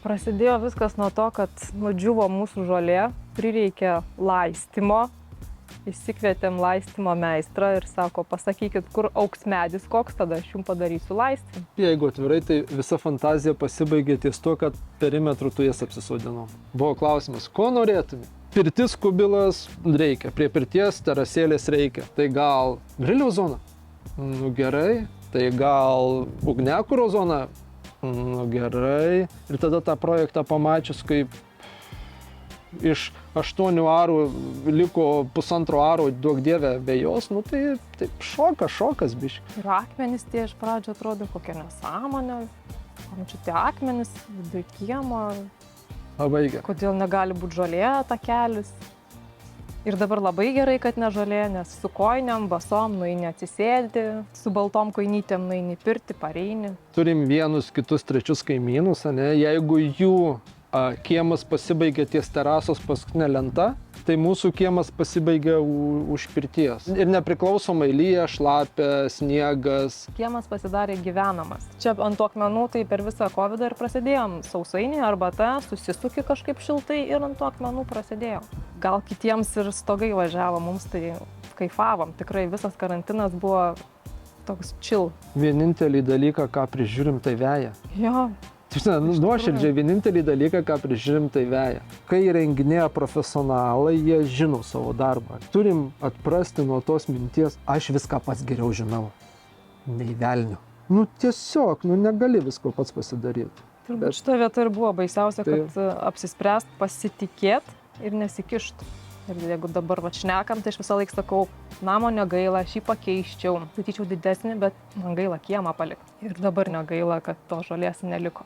Prasidėjo viskas nuo to, kad nudžiuvo mūsų žolė, prireikė laistymo. Įsikvietėm laistymo meistrą ir sako, pasakykit, kur augs medis koks, tada aš jums padarysiu laistymą. Jeigu atvirai, tai visa fantazija pasibaigė ties to, kad perimetru tu jas apsisodinom. Buvo klausimas, ko norėtumė? Pirtis kubilas reikia, prie pirties terasėlės reikia. Tai gal griliaus zona? Nu gerai. Tai gal ugniakuro zona? Nu gerai. Ir tada tą projektą pamačius, kaip iš 8 arų liko 1,5 aro, duok dieve, be jos, nu tai taip šokas biški. Ir akmenys tie iš pradžio atrodo kokia nesąmonė. Čia tie akmenys, viduj kiemo. Labai gerai. Kodėl negali būti žolė takelis. Ir dabar labai gerai, kad ne žolė, nes su kojiniam, basom nueini atsisėdi, su baltom kojinytėm nueini pirti, pareini. Turim vienus, kitus, trečius kaimynus, ane? Jeigu jų kiemas pasibaigia ties terasos paskutinė lenta, tai mūsų kiemas pasibaigia už pirties. Ir nepriklausomai lyja, šlapia, sniegas. Kiemas pasidarė gyvenamas. Čia ant tų akmenų tai per visą kovidą ir prasidėjom. Sausainį, arbata, susisuki kažkaip šiltai ir ant tų akmenų prasidėjo. Gal kitiems ir stogai važiavo, mums tai kaifavom. Tikrai visas karantinas buvo toks chill. Vienintelį dalyką, ką prižiūrim, tai veja. Jo. Nuoširdžiai, vienintelį dalyką, ką prižiūrim, tai veja. Kai renginėja profesionalai, jie žino savo darbą. Turim atprasti nuo tos minties, aš viską pats geriau žinau. Nei velnio. Tiesiog, negali visko pats pasidaryti. Turbūt šitoje vietoje ir buvo baisiausia, kad apsispręst, pasitikėt ir nesikišt. Ir jeigu dabar šnekam, tai aš visą laiką sakau, namo negaila, aš jį pakeiščiau. Statyčiau didesnį, bet man gaila kiemą palikti. Ir dabar negaila, kad to žolės neliko.